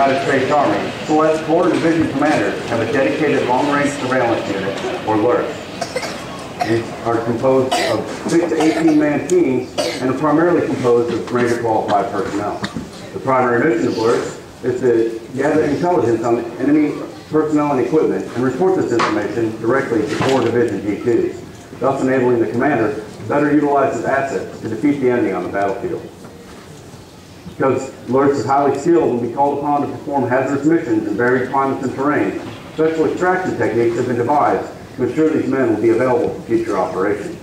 United States Army, Select Corps Division Commanders have a dedicated long-range surveillance unit, or LRS. These are composed of 6 to 18-man teams and are primarily composed of Ranger-qualified personnel. The primary mission of LRS is to gather intelligence on enemy personnel and equipment and report this information directly to Corps Division G2s, thus enabling the commander to better utilize his assets to defeat the enemy on the battlefield. Because LRS is highly skilled and will be called upon to perform hazardous missions in varied climates and terrain, special extraction techniques have been devised to ensure these men will be available for future operations.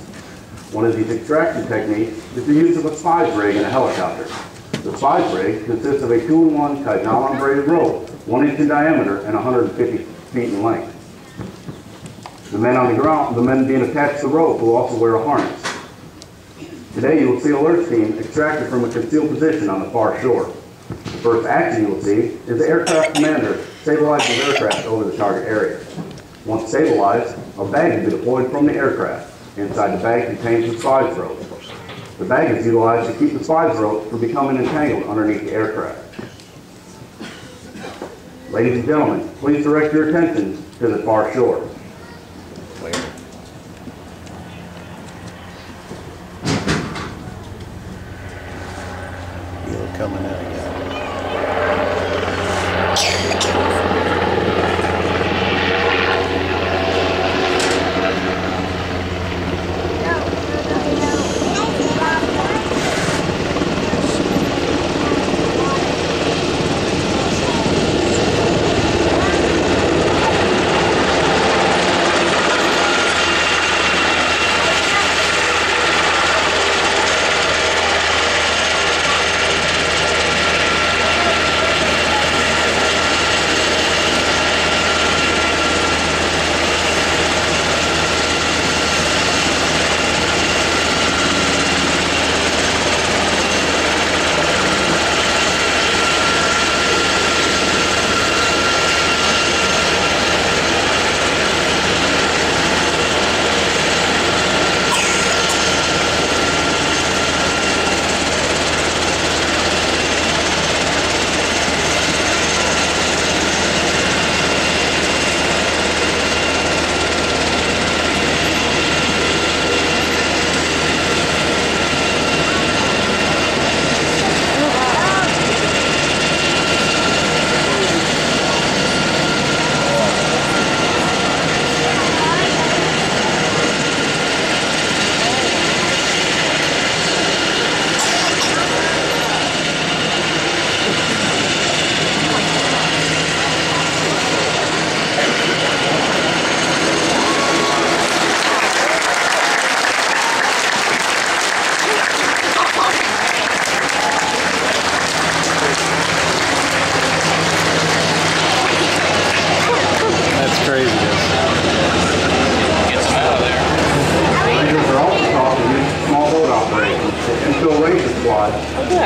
One of these extraction techniques is the use of a spies rig in a helicopter. The spies rig consists of a 2-in-1 type non-braided rope, 1 inch in diameter and 150 feet in length. The men on the ground, the men being attached to the rope, will also wear a harness. Today you will see a LRS team extracted from a concealed position on the far shore. The first action you will see is the aircraft commander stabilizing the aircraft over the target area. Once stabilized, a bag will be deployed from the aircraft. Inside the bag contains the spies rope. The bag is utilized to keep the spies rope from becoming entangled underneath the aircraft. Ladies and gentlemen, please direct your attention to the far shore. You're coming in again.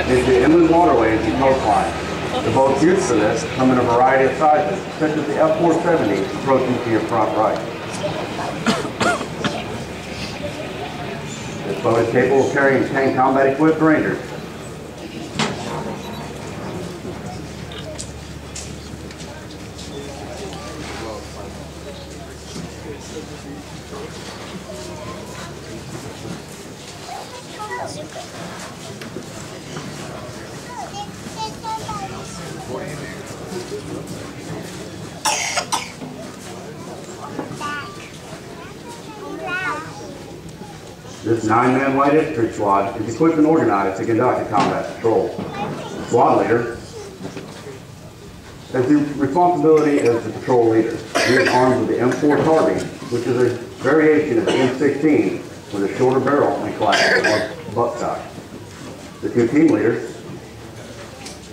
Into inland waterways and coastlines. The boats used for this come in a variety of sizes, such as the F-470 approaching to your front right. This boat is capable of carrying 10 combat-equipped Rangers. This 9-man light infantry squad is equipped and organized to conduct a combat patrol. The squad leader has the responsibility as the patrol leader. He is armed with the M4 carbine, which is a variation of the M16 with a shorter barrel and collapsible buttstock. The two team leaders,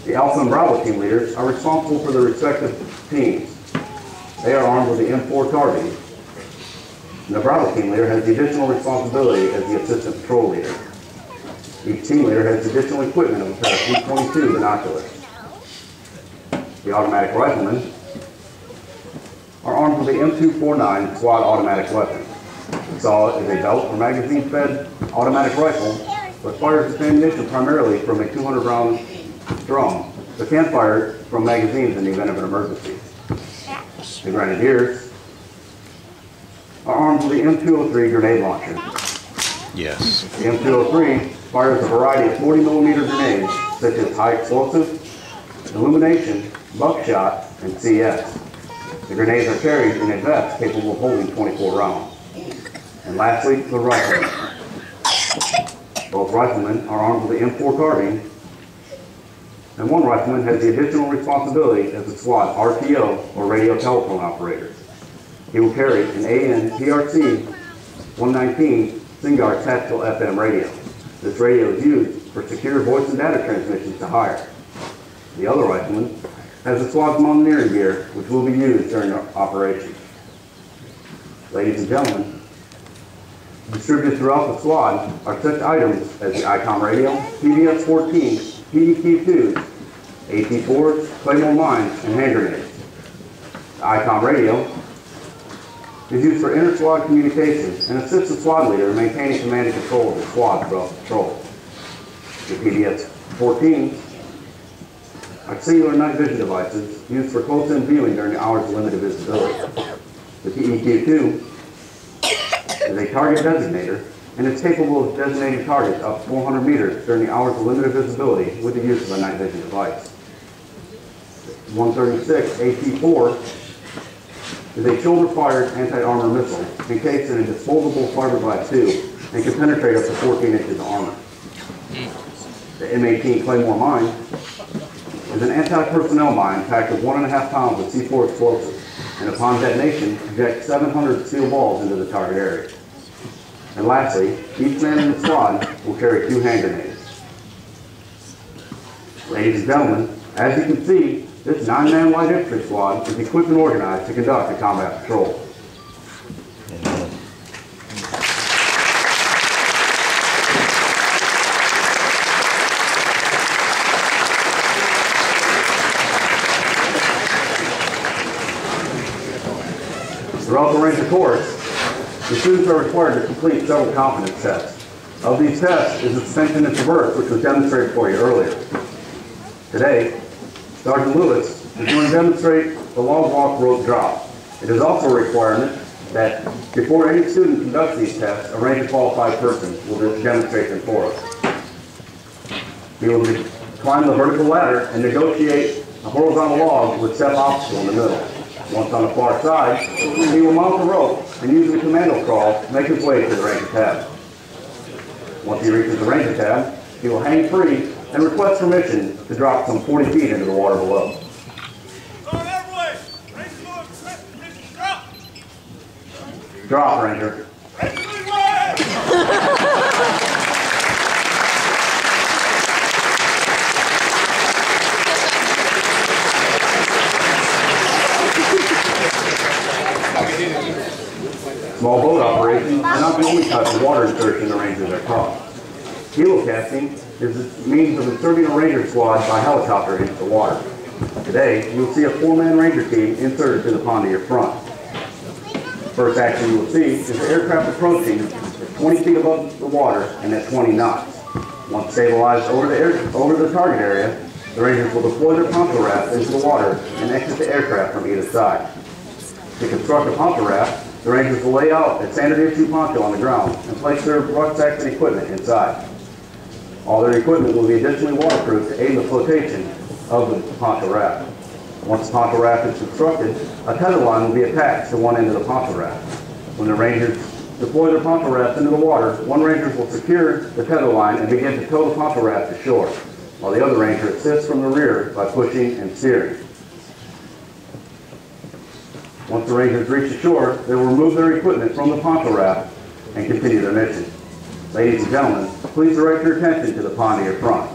the Alpha and Bravo team leaders, are responsible for their respective teams. They are armed with the M4 carbine. And the Bravo team leader has the additional responsibility as the assistant patrol leader. Each team leader has additional equipment of a pair of 322 binoculars. The automatic riflemen are armed with the M249 squad automatic weapon. The saw is a belt or magazine-fed automatic rifle that fires its ammunition primarily from a 200-round drum, but can fire from magazines in the event of an emergency. The Grenadiers are armed with the M203 grenade launcher. Yes. The M203 fires a variety of 40mm grenades such as high explosive, illumination, buckshot, and CS. The grenades are carried in a vest capable of holding 24 rounds. And lastly, the riflemen. Both riflemen are armed with the M4 carbine, and one rifleman has the additional responsibility as a SWAT RTO or radio telephone operator. He will carry an AN/PRC 119 Singar tactical FM radio. This radio is used for secure voice and data transmissions to hire. The other rifleman has a SWAT mountaineering gear which will be used during the operation. Ladies and gentlemen, distributed throughout the squad are such items as the ICOM radio, PVS-14, PEQ-2s, AT-4s, Claymore mines, and hand grenades. The ICOM radio is used for inter-squad communications and assists the squad leader in maintaining command and control of the squad throughout the patrol. The PVS-14s are singular night vision devices used for close-in viewing during the hours of limited visibility. The PEQ-2 is a target designator, and it's capable of designating targets up to 400 meters during the hours of limited visibility with the use of a night vision device. 136 AT-4 is a shoulder-fired anti-armor missile encased in a disposable fiberglass tube and can penetrate up to 14 inches of armor. The M18 Claymore mine is an anti-personnel mine packed with 1.5 pounds of C4 explosives, and upon detonation, eject 700 steel balls into the target area. And lastly, each man in the squad will carry 2 hand grenades. Ladies and gentlemen, as you can see, this 9-man light infantry squad is equipped and organized to conduct a combat patrol. Throughout the Ranger course, the students are required to complete several competence tests. Of these tests is the suspension and traverse, which was demonstrated for you earlier. Today, Sergeant Lewis is going to demonstrate the log walk rope drop. It is also a requirement that before any student conducts these tests, a Ranger qualified person will demonstrate them for us. He will climb the vertical ladder and negotiate a horizontal log with step obstacle in the middle. Once on the far side, he will mount the rope and using the commando crawl, make his way to the Ranger tab. Once he reaches the Ranger tab, he will hang free and request permission to drop some 40 feet into the water below. Drop, Ranger. Small boat operations are not the only type of water insertion the Rangers are taught. Helo casting is the means of inserting a Ranger squad by helicopter into the water. Today, you will see a 4-man Ranger team inserted to the pond to your front. First action you will see is the aircraft approaching at 20 feet above the water and at 20 knots. Once stabilized over the target area, the Rangers will deploy their poncho raft into the water and exit the aircraft from either side. To construct a poncho raft, the Rangers will lay out a standard issue poncho on the ground and place their rucksacks and equipment inside. All their equipment will be additionally waterproof to aid in the flotation of the poncho raft. Once the poncho raft is constructed, a tether line will be attached to one end of the poncho raft. When the Rangers deploy their poncho raft into the water, one Ranger will secure the tether line and begin to tow the poncho raft to shore, while the other Ranger assists from the rear by pushing and steering. Once the Rangers reach the shore, they will remove their equipment from the poncho raft and continue their mission. Ladies and gentlemen, please direct your attention to the pond to your front.